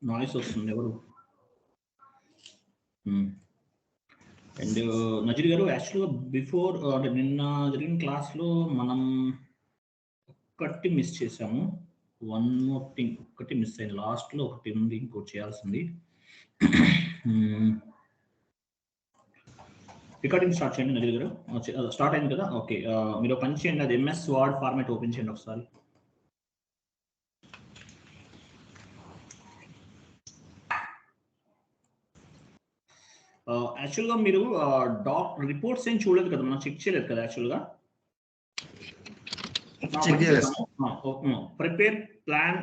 Noise వస్తుంది ఎవరు? And Nazir గారు, యాక్చువల్గా బిఫోర్ అంటే నిన్న జరిగిన క్లాస్లో మనం ఒక్కటి మిస్ చేసాము. వన్ మోర్ థింగ్ ఒక్కటి మిస్ అయింది. లాస్ట్లో ఒకటి ఉంది, ఇంకోటి చేయాల్సింది. రికార్డింగ్ స్టార్ట్ చేయండి నజీర్ గారు. స్టార్ట్ అయింది కదా? ఓకే, మీరు పని చేయండి, అది ఎంఎస్ వర్డ్ ఫార్మాట్ ఓపెన్ చేయండి ఒకసారి. యాక్చువల్గా మీరు రిపోర్ట్స్ ఏం చూడలేదు కదా, మనం చెక్ చేయలేదు కదా యాక్చువల్గా. Prepare plan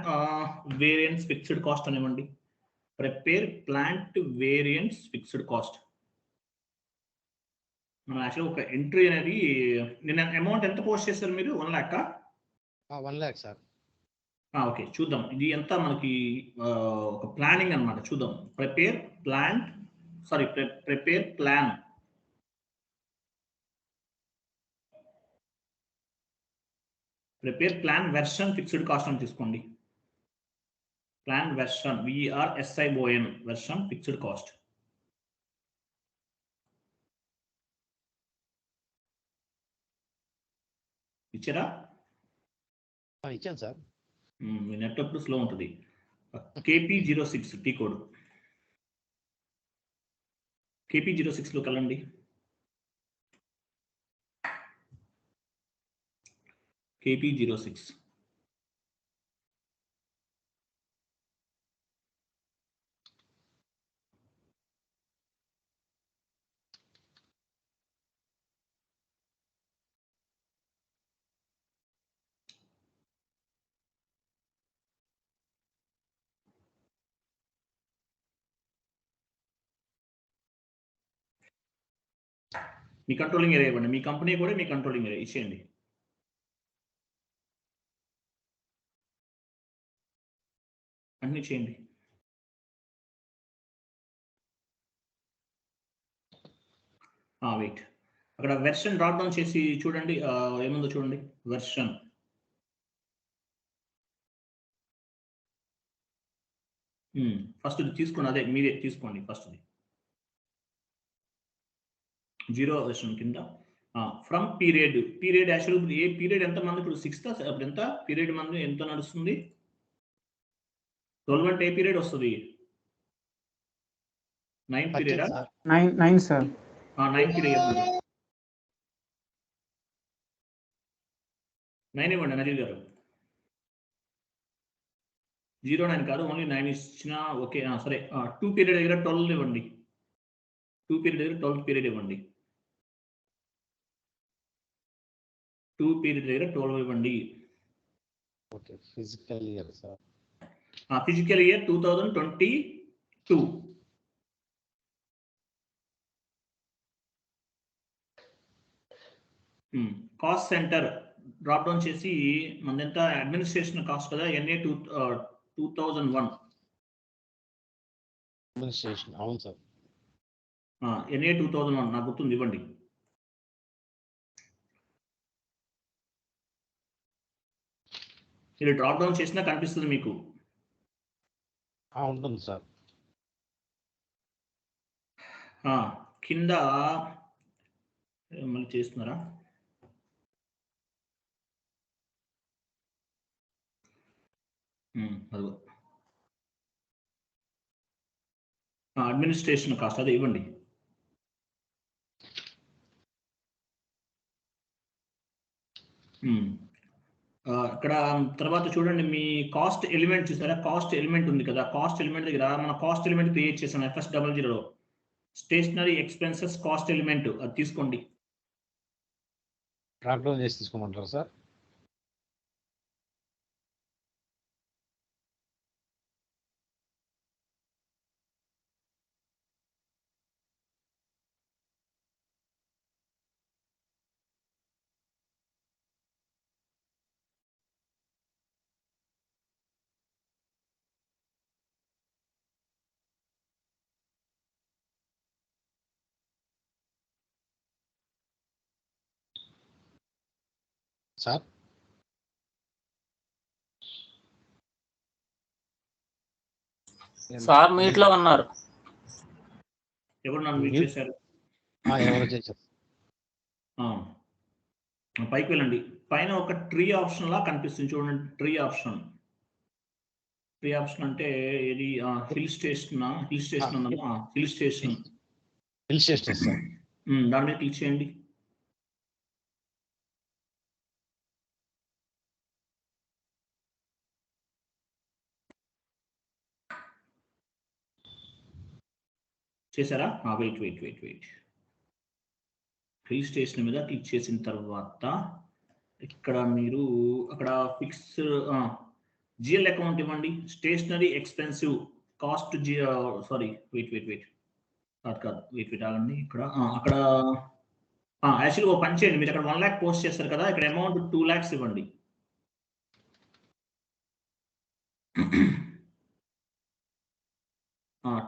variance fixed cost అనివ్వండి. Prepare plant variance fixed cost. మనం యాక్చువల్గా ఒక ఎంట్రీ అనేది నిన్న అమౌంట్ ఎంత పోస్ట్ చేశారు మీరు? 1 lakh? 1 lakh sir. ఓకే, చూద్దాం ఇది ఎంత మనకి ఒక ప్లానింగ్ అన్నమాట. చూద్దాం. Prepare plan version fixed cost అని తీసుకోండి. Plan version VRSION version fixed cost. ఇచ్చారా? ఇచ్చాను సార్. మీ నెట్ అప్పుడు స్లో ఉంటుంది. KP06 T code. KP06 లోకి వెళ్ళండి. KP06. మీ కంట్రోలింగ్ ఏరియా ఇవ్వండి. మీ కంపెనీ కూడా మీ కంట్రోలింగ్ ఏరియా ఇచ్చేయండి. అన్ని చేయండి. వెయిట్, అక్కడ వెర్షన్ డ్రాప్ డౌన్ చేసి చూడండి, ఏముందో చూడండి. వెర్షన్ ఫస్ట్ తీసుకోండి, అదే మీరే తీసుకోండి ఫస్ట్. 0 వెర్షన్ కింద from period actual a period ఎంత మంది ఇప్పుడు 6th అప్పుడు ఎంత పీరియడ్ మంది ఎంత నడుస్తుంది? 12 అంటే ఏ పీరియడ్ వస్తుంది? 9 పీరియడ్. 9 సార్. 9 పీరియడ్ 9 ఇవ్వండి నజీర్ గారు. 09 కాదు, ఓన్లీ 9 ఇచ్చినా ఓకే. సరే, 2 పీరియడ్ దగ్గర 12 ఇవ్వండి. 2 పీరియడ్ దగ్గర 12 పీరియడ్ ఇవ్వండి. 2 పీరియడ్ దగ్గర 12 ఇవ్వండి. Okay, physical year sir. Physical year 2022. Cost centre drop down చేసి మనదెంత? అడ్మినిస్ట్రేషన్ కాస్ట్ కదా, NA 2001. అడ్మినిస్ట్రేషన్ అవును సార్. NA 2001 నాకు గుర్తుంది, ఇవ్వండి. మీరు డ్రాప్ డౌన్ చేసినా కనిపిస్తుంది మీకు. ఉంటుంది సార్. కింద మళ్ళీ చేస్తున్నారా? అదిగో అడ్మినిస్ట్రేషన్ కాస్ట్, అదే ఇవ్వండి. ఇక్కడ తర్వాత చూడండి, మీ కాస్ట్ ఎలిమెంట్ చూసారా? కాస్ట్ ఎలిమెంట్ ఉంది కదా, కాస్ట్ ఎలిమెంట్ దగ్గర మన కాస్ట్ ఎలిమెంట్ క్రియేట్ చేసాం FS00. Stationery expenses cost element అది తీసుకోండి. డ్రాప్ డౌన్ చేసి తీసుకోమంటారా సార్? సార్ సార్ మీట్ లో ఉన్నారు. ఎవరు నన్ను మీట్ చేశారు? ఎవరో చేశారు. పైకి వెళ్ళండి. పైన ఒక ట్రీ ఆప్షన్ లా కనిపిస్తుంది చూడండి. ట్రీ ఆప్షన్ అంటే ఇది హిల్ స్టేషన్ ఉందమ్మా. Hill station sir. దాని మీద క్లిక్ చేయండి. చేశారా? వెయిట్. హిల్ స్టేషన్ మీద క్లిక్ చేసిన తర్వాత ఇక్కడ మీరు అక్కడ ఫిక్స్ జిఎల్ అకౌంట్ ఇవ్వండి. Stationery expensive cost sorry wait కాదు వెయిట్ ఆగండి. ఇక్కడ అక్కడ యాక్చువల్గా ఒక పని చేయండి. మీరు అక్కడ 1 lakh పోస్ట్ చేస్తారు కదా, ఇక్కడ అమౌంట్ 2 lakhs ఇవ్వండి.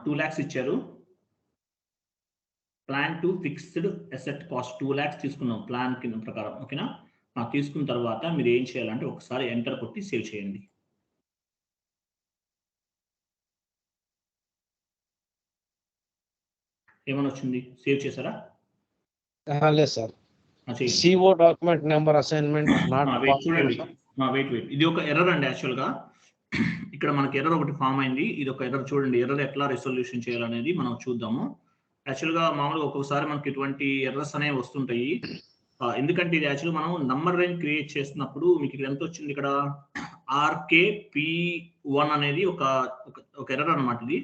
$2 lakhs ఇచ్చారు. Plan to fixed asset cost 2 lakhs తీసుకున్నాం ప్లాన్ కింద ప్రకారం. ఓకేనా? తీసుకున్న తర్వాత మీరు ఏం చేయాలంటే ఒకసారి ఎంటర్ కొట్టి సేవ్ చేయండి. ఏమని వచ్చింది? సేవ్ చేశారా? లేదు sir. CO document number assignment చూడండి. వెయిట్ ఇది ఒక ఎర్రర్ అండి. యాక్చువల్గా ఇక్కడ మనకి ఎర్రర్ ఒకటి ఫామ్ అయింది. ఇది ఒక ఎర్రర్. చూడండి ఎర్రర్ ఎట్లా రిజల్యూషన్ చేయాలనేది మనం చూద్దాము. యాక్చువల్గా మామూలుగా ఒక్కొక్కసారి మనకి ఇటువంటి ఎర్రర్స్ అనేవి వస్తుంటాయి. ఎందుకంటే ఇది యాక్చువల్గా మనం నంబర్ రేంజ్ క్రియేట్ చేస్తున్నప్పుడు మీకు ఇక్కడ ఎంత వచ్చింది? ఇక్కడ RKP1 అనేది ఒక ఎర్రర్ అనమాట ఇది.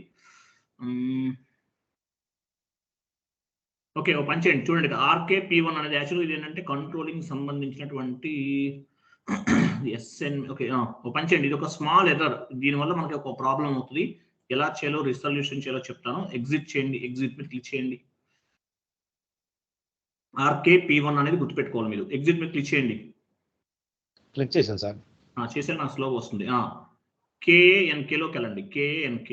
ఓకే, ఒక పని చేయండి. చూడండి RKP1 అనేది యాక్చువల్గా ఇది ఏంటంటే కంట్రోలింగ్ సంబంధించినటువంటి SN. ఓకే, ఒక పని చేయండి. ఇది ఒక స్మాల్ ఎర్రర్. దీనివల్ల మనకి ఒక ప్రాబ్లం అవుతుంది. ఎలా చేయాలో రిజల్యూషన్ చేయాలో చెప్తాను. ఎగ్జిట్ చేయండి. ఎగ్జిట్ మీద క్లిక్ చేయండి. RKP1 అనేది గుర్తుపెట్టుకోవాలి మీరు. ఎగ్జిట్ మీద క్లిక్ చేయండి. క్లిక్ చేశాను సార్. చేశాను. నాకు స్లోగా వస్తుంది. KANKలోకి వెళ్ళండి. KANK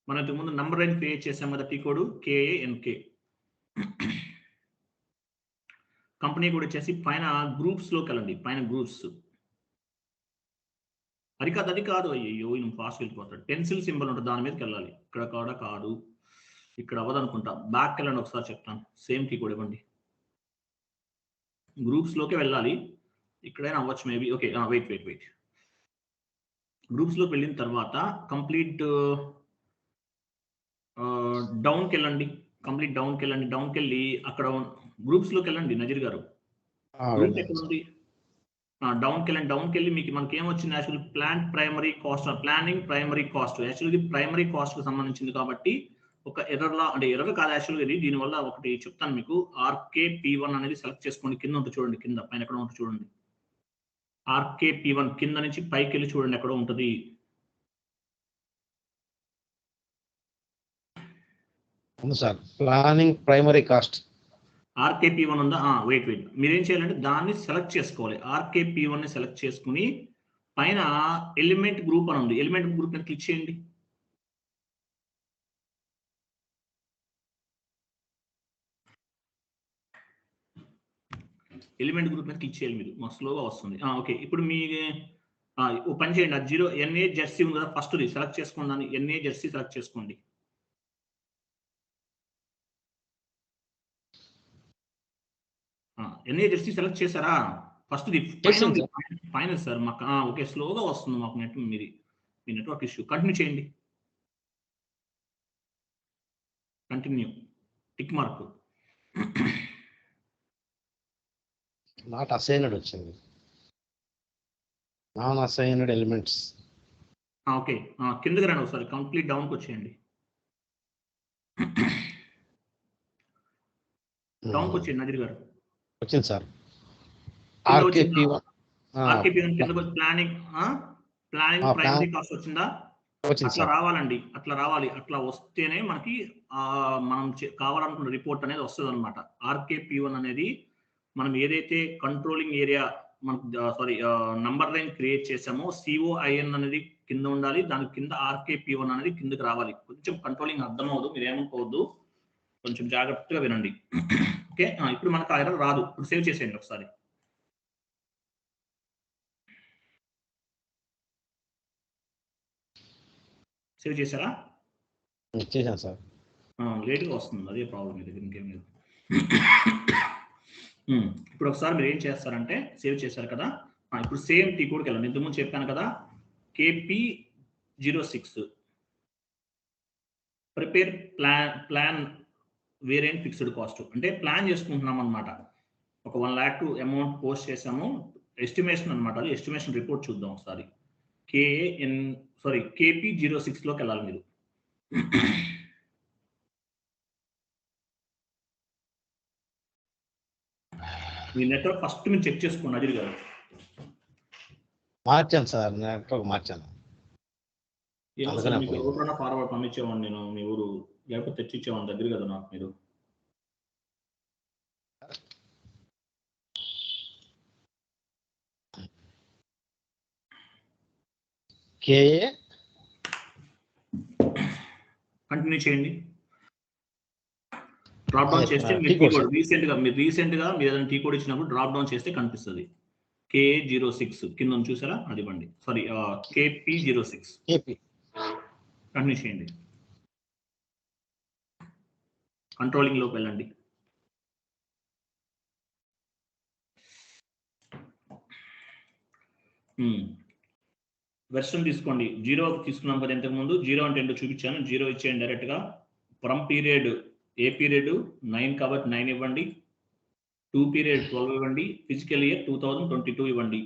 మనం ఇంతకు ముందు నంబర్ రేంజ్ క్రియేట్ చేసాం కదా, టీ కోడ్ KANK. కంపెనీ కూడా వచ్చేసి పైన గ్రూప్స్ లోకి వెళ్ళండి. పైన గ్రూప్స్ అది కాదు. అయ్యో నేను ఫాస్ట్ వెళ్ళిపోతాడు. పెన్సిల్ సింబల్ ఉంటుంది, దాని మీదకి వెళ్ళాలి. ఇక్కడ కాదు, ఇక్కడ అవ్వదు అనుకుంటా. బ్యాక్ వెళ్ళండి, ఒకసారి చెప్తాను. సేమ్ టీ కూడా ఇవ్వండి. గ్రూప్స్ లోకి వెళ్ళాలి. ఇక్కడైనా అవ్వచ్చు మేబీ. Okay, wait. గ్రూప్స్ లోకి వెళ్ళిన తర్వాత కంప్లీట్ డౌన్కి వెళ్ళండి. డౌన్కి వెళ్ళి అక్కడ గ్రూప్స్ లోకి వెళ్ళండి. నజీర్ గారు గ్రూప్ ఎక్కడ ఉంది? డౌన్కి వెళ్ళి మనకి ఏమొచ్చింది? Actual planning primary cost. యాక్చువల్గా ప్రైమరీ కాస్ట్ కు సంబంధించింది కాబట్టి ఒక ఎర్రర్ లా, అంటే ఎర్రర్ కాదు యాక్చువల్గా ఇది. దీనివల్ల ఒకటి చెప్తాను మీకు. RKP1 అనేది సెలెక్ట్ చేసుకోండి. కింద ఉంటుంది చూడండి, కింద పైన ఎక్కడ ఉంటుంది చూడండి. RKP1 కింద నుంచి పైకి వెళ్ళి చూడండి, ఎక్కడ ఉంటుంది. Sir planning primary cost RKP1 ఉందా? వెయిట్ మీరేం చేయాలంటే దాన్ని సెలెక్ట్ చేసుకోవాలి. RKP1 ని సెలెక్ట్ చేసుకుని పైన ఎలిమెంట్ గ్రూప్ అని ఉంది. ఎలిమెంట్ గ్రూప్ మీద క్లిక్ చేయండి. ఎలిమెంట్ గ్రూప్ మీద క్లిక్ చేయాలి మీరు. మాకు స్లోగా వస్తుంది. ఓకే, ఇప్పుడు మీ ఓ పని చేయండి. అది 0 NA జెర్సీ ఉంది కదా, ఫస్ట్ సెలెక్ట్ చేసుకోండి. దాన్ని NA జెర్సీ సెలెక్ట్ చేసుకోండి. NA జెర్సీ సెలెక్ట్ చేశారా? ఫస్ట్ ఫైనల్ సార్ మాకు. ఓకే, స్లోగా వస్తుంది మాకు నెట్. మీ నెట్వర్క్ ఇష్యూ. కంటిన్యూ చేయండి. Continue tick mark. Not assigned వచ్చింది. Non assigned elements. ఓకే, కిందకి రండి ఒకసారి. కంప్లీట్ డౌన్కి వచ్చేయండి. డౌన్కి వచ్చేయండి నజీర్ గారు. వచ్చింది సార్. RKP1 కిందకి వచ్చి ప్లానింగ్ ప్రైమరీ కాస్ట్ వచ్చిందా? అట్లా రావాలండి. అట్లా వస్తేనే మనకి మనం కావాలనుకున్న రిపోర్ట్ అనేది వస్తుంది అనమాట. RKP1 అనేది మనం ఏదైతే కంట్రోలింగ్ ఏరియా మనకు నంబర్ లైన్ క్రియేట్ చేసామో COIN అనేది కింద ఉండాలి. దాని కింద RKP1 అనేది కిందకి రావాలి. కొంచెం కంట్రోలింగ్ అర్థం అవ్వదు, మీరు ఏమనుకోవద్దు, కొంచెం జాగ్రత్తగా వినండి. ఓకే, ఇప్పుడు మనకు ఆ ఎర్రర్ రాదు. ఇప్పుడు సేవ్ చేసేయండి ఒకసారి. సేవ్ చేశారా? చేశాను సార్. లేట్గా వస్తుంది, అదే ప్రాబ్లం ఇది, ఇంకేం లేదు. ఇప్పుడు ఒకసారి మీరు ఏం చేస్తారంటే సేవ్ చేశారు కదా, ఇప్పుడు సేమ్ టీ కోడ్కి వెళ్ళండి. ఇంతకుముందు చెప్పాను కదా KP06 prepare plan variant fixed cost, అంటే ప్లాన్ చేసుకుంటున్నాం అనమాట. ఒక 1 lakh అమౌంట్ పోస్ట్ చేసాము, ఎస్టిమేషన్ అనమాట. అది ఎస్టిమేషన్ రిపోర్ట్ చూద్దాం ఒకసారి. KP06 లోకి వెళ్ళాలి మీరు. మీ నెట్వర్క్ ఫస్ట్ మీరు చెక్ చేసుకోండి అజిల్ గారు. మార్చాను సార్, నెట్వర్క్ మార్చాను. మీకు ఎవరైనా ఫార్వర్డ్ పంపించేవాడిని నేను, మీ ఊరు లేకపోతే తెచ్చిచ్చేవాడిని దగ్గర కదా నాకు మీరు. కంటిన్యూ చేయండి. డ్రాప్ డౌన్ చేస్తే మీరు రీసెంట్గా మీరు ఏదైనా టీ కోడ్ ఇచ్చినప్పుడు డ్రాప్ డౌన్ చేస్తే కనిపిస్తుంది. K06 కింద చూసారా, అది ఇవ్వండి. సారీ, KP06 కంటిన్యూ చేయండి. కంట్రోలింగ్ లోకి వెళ్ళండి. వెర్షన్ తీసుకోండి. 0 తీసుకున్నాం కదా ఇంతకుముందు. 0 అంటే ఏంటో చూపించాను, 0 ఇచ్చేయండి డైరెక్ట్గా. ఫ్రమ్ పీరియడ్ ఏ పీరియడ్ 9 కాబట్టి 9 ఇవ్వండి. 2 పీరియడ్ 12 ఇవ్వండి. ఫిజికల్ ఇయర్ 2022 ఇవ్వండి.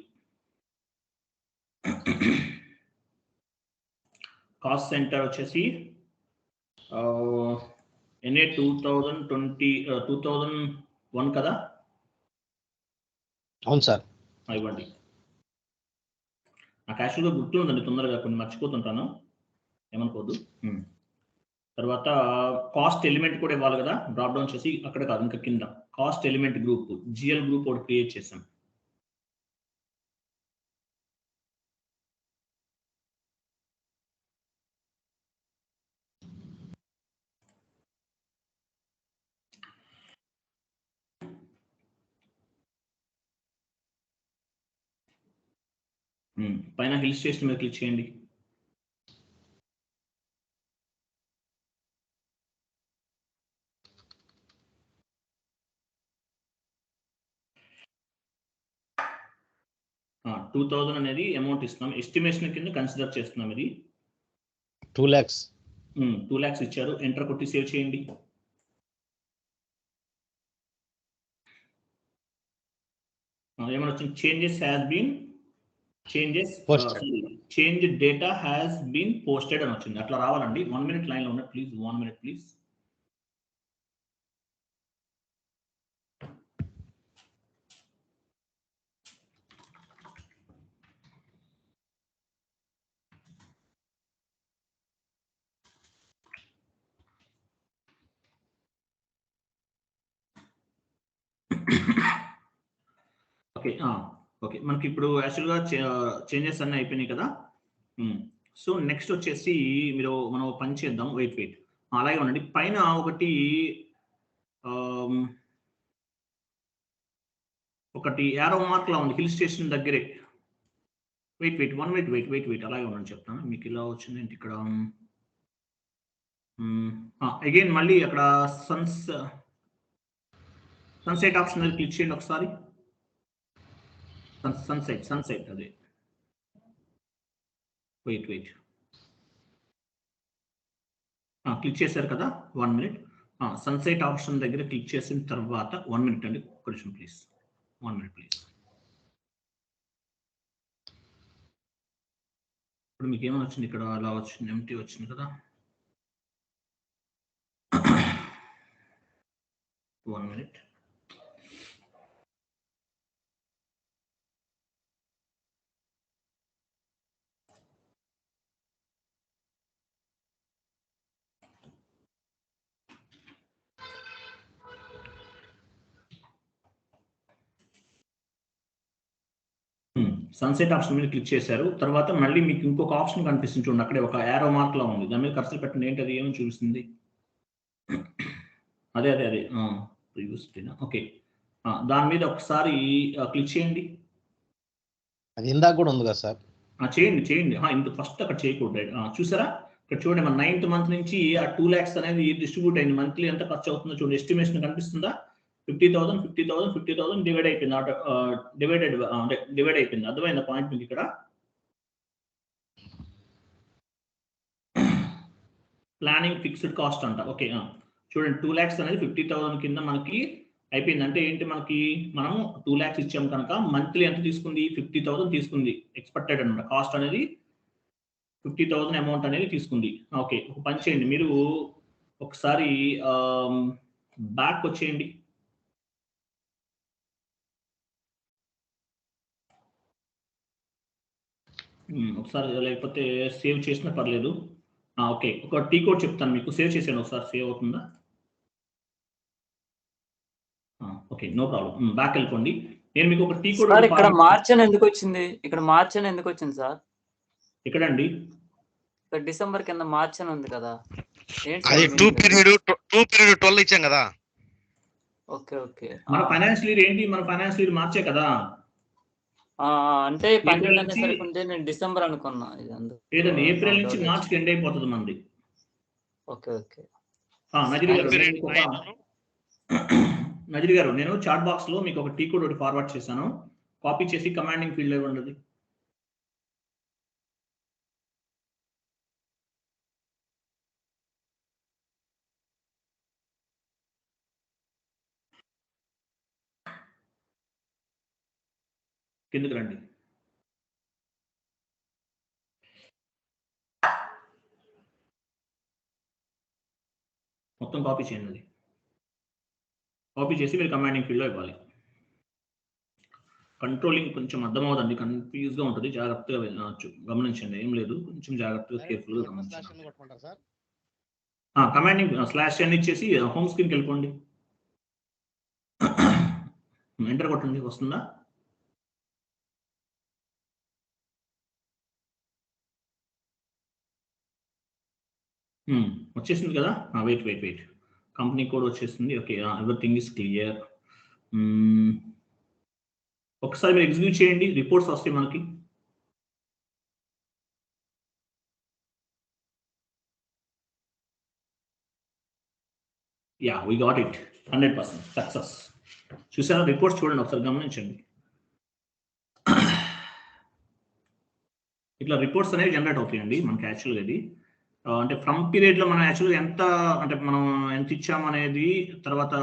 కాస్ట్ సెంటర్ వచ్చేసి NA 2001 కదా? అవును సార్. ఇవ్వండి. నాకు యాక్చువల్గా గుర్తుందండి, తొందరగా కొన్ని మర్చిపోతుంటాను, ఏమనుకోవద్దు. తర్వాత కాస్ట్ ఎలిమెంట్ కూడా ఇవ్వాలి కదా, డ్రాప్ డౌన్ చేసి అక్కడ కాదు ఇంకా కింద cost element group GL group ఒకటి క్రియేట్ చేసాం. పైన హిల్ స్టేషన్ మీద క్లిక్ చేయండి. $2000 అనేది అమౌంట్ ఇస్తున్నాం, ఎస్టిమేషన్ కింద కన్సిడర్ చేస్తున్నాం. ఇది 2 lakhs. 2 lakhs ఇచ్చారు. ఎంటర్ కొట్టి సేవ్ చేయండి. ఏమైనా వచ్చింది? Change data has been posted అని వచ్చింది. అట్లా రావాలండి. 1 minute లైన్ లో ఉన్నట్టు ప్లీజ్, 1 minute ప్లీజ్. ఓకే, మనకి ఇప్పుడు యాక్చువల్గా చేంజెస్ అన్నీ అయిపోయినాయి కదా. సో నెక్స్ట్ వచ్చేసి మనం పని చేద్దాం. వెయిట్ అలాగే ఉండండి. పైన ఒకటి యారో మార్క్ లా ఉంది హిల్ స్టేషన్ దగ్గరే. వెయిట్ 1 minute వెయిట్ అలాగే ఉండండి, చెప్తాను మీకు. ఇలా వచ్చింది ఏంటి ఇక్కడ? అగైన్ మళ్ళీ అక్కడ సన్సెట్ ఆప్షన్ మీద క్లిక్ చేయండి ఒకసారి. సన్సెట్ అదే. వెయిట్ క్లిక్ చేశారు కదా, 1 minute. సన్సెట్ ఆప్షన్ దగ్గర క్లిక్ చేసిన తర్వాత 1 minute అండి, ఒక్క నిమిషం ప్లీజ్, 1 minute ప్లీజ్. ఇప్పుడు మీకు ఏమైనా వచ్చింది ఇక్కడ? అలా వచ్చింది, ఎంటీ వచ్చింది కదా. 1 minute. సన్సెట్ ఆప్షన్ మీద క్లిక్ చేశారు. తర్వాత మళ్ళీ మీకు ఇంకొక ఆప్షన్ కనిపిస్తుంది చూడండి, అక్కడే ఒక యారో మార్క్ లా ఉంది, దాని మీద కర్సర్ పెట్టండి. ఏంటి అది? ఏమని చూపిస్తుంది? అదే ప్రీవియస్ డేనా? ఓకే, దాని మీద ఒకసారి క్లిక్ చేయండి. అది ఇందాక కూడా ఉంది కదా సార్? చేయండి. ఇంత ఫస్ట్ అక్కడ చేయకూడదు. చూసారా, ఇక్కడ చూడండి మన 9th మంత్ నుంచి ఆ 2 lakhs అనేది డిస్ట్రిబ్యూట్ అయింది. మంత్లీ ఎంత ఖర్చు అవుతుందో చూడండి, ఎస్టిమేషన్ కనిపిస్తుందా? 50,000 డివైడ్ అయిపోయింది. డివైడ్ అయిపోయింది. అర్థమైందా పాయింట్ మీకు ఇక్కడ? ప్లానింగ్ ఫిక్స్డ్ కాస్ట్ అంట. ఓకే, చూడండి 2 lakhs అనేది 50,000 కింద మనకి అయిపోయింది. అంటే ఏంటి, మనకి మనము 2 lakhs ఇచ్చాం కనుక మంత్లీ ఎంత తీసుకుంది? 50,000 తీసుకుంది. ఎక్స్పెక్టెడ్ అనమాట. కాస్ట్ అనేది 50,000 అమౌంట్ అనేది తీసుకుంది. ఓకే, ఒక పని చేయండి, మీరు ఒకసారి బ్యాక్ వచ్చేయండి. ఒకసారి, లేకపోతే సేవ్ చేసినా పర్లేదు. ఓకే, ఒక టీ కోడ్ చెప్తాను మీకు, సేవ్ చేసాను ఒకసారి. సేవ్ అవుతుందా? Okay, no problem. బ్యాక్ వెళ్ళిపోండి. నేను మీకు ఒక టీ కోడ్. ఇక్కడ మార్చ్ అని ఎందుకు వచ్చింది? ఇక్కడ మార్చ్ అని ఎందుకు వచ్చింది సార్? ఎక్కడండి? ఇక్కడ డిసెంబర్ కింద మార్చ్ అని ఉంది కదా, అది 2 పీరియడ్ 12 ఇచ్చాం కదా. Okay okay. మన ఫైనాన్షియల్ ఇయర్ ఏంటి? మన ఫైనాన్షియల్ ఇయర్ మార్చే కదా. అంటే 12 అనేసరికి నేను డిసెంబర్ అనుకున్నా. ఇది అందుకు లేదండి, ఏప్రిల్ నుంచి మార్చ్ కి ఎండ్ అయిపోతుంది మనది. Okay okay. నజీర్ గారు, నేను చాట్ బాక్స్ లో మీకు ఒక టీ కోడ్ ఒకటి ఫార్వర్డ్ చేశాను. కాపీ చేసి కమాండింగ్ ఫీల్డ్ లో ఇవ్వండి. కిందకి రండి. మొత్తం కాపీ చేయండి. అది కాపీ చేసి మీరు కమాండింగ్ ఫీల్డ్ లో ఇవ్వాలి. కంట్రోలింగ్ కొంచెం అర్థమవుతుంది, కన్ఫ్యూజ్ గా ఉంటుంది. జాగ్రత్తగా వెళ్ళవచ్చు, గమనించండి. ఏం లేదు, కొంచెం జాగ్రత్తగా కేర్ఫుల్ గా గమనించండి. కమాండింగ్ స్లాష్ అని ఇచ్చేసి హోమ్ స్క్రీన్కి వెళ్ళిపోండి. ఎంటర్ కొట్టండి. వస్తుందా? వచ్చేసింది కదా. వెయిట్, కంపెనీ కోడ్ వచ్చేసింది. Okay, everything is clear. ఒకసారి మీరు ఎగ్జిక్యూట్ చేయండి, రిపోర్ట్స్ వస్తాయి మనకి. Yeah, we got it. 100% success. చూసారా? రిపోర్ట్స్ చూడండి ఒకసారి, గమనించండి. ఇట్లా రిపోర్ట్స్ అనేవి జనరేట్ అవుతాయండి మనకి. యాక్చువల్గా ఇది అంటే ఫ్రమ్ పీరియడ్ లో మనం యాక్చువల్గా ఎంత, అంటే మనం ఎంత ఇచ్చాము అనేది, తర్వాత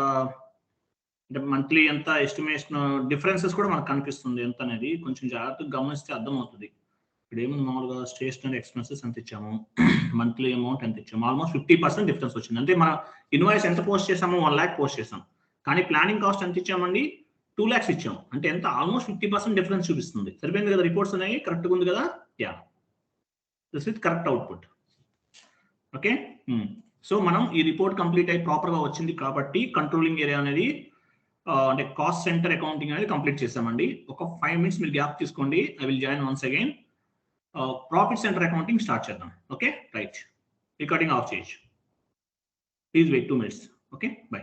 అంటే మంత్లీ ఎంత ఎస్టిమేషన్ డిఫరెన్సెస్ కూడా మనకు కనిపిస్తుంది ఎంత అనేది. కొంచెం జాగ్రత్తగా గమనిస్తే అర్థమవుతుంది. ఇప్పుడు ఏముంది, మామూలుగా స్టేషనరీ ఎక్స్పెన్సెస్ ఎంత ఇచ్చాము, మంత్లీ అమౌంట్ ఎంత ఇచ్చాము, ఆల్మోస్ట్ 50% డిఫరెన్స్ వచ్చింది. అంటే మన ఇన్వాయిస్ ఎంత పోస్ట్ చేసాము? 1 lakh పోస్ట్ చేసాం. కానీ ప్లానింగ్ కాస్ట్ ఎంత ఇచ్చామండి? 2 lakhs ఇచ్చాం. అంటే ఎంత? ఆల్మోస్ట్ 50% డిఫరెన్స్ చూపిస్తుంది. సరిపోయింది కదా? రిపోర్ట్స్ అనేవి కరెక్ట్గా ఉంది కదా? Yeah, this with correct output. Okay, so మనం ఈ రిపోర్ట్ కంప్లీట్ అయ్యి ప్రాపర్గా వచ్చింది కాబట్టి కంట్రోలింగ్ ఏరియా అనేది అంటే కాస్ట్ సెంటర్ అకౌంటింగ్ అనేది కంప్లీట్ చేసామండి. ఒక 5 minutes మీరు గ్యాప్ తీసుకోండి. I will join once again. Profit centre accounting start చేద్దాం. Okay, right. రికార్డింగ్ ఆఫ్ చేయొచ్చు. Please wait 2 minutes. Okay, by.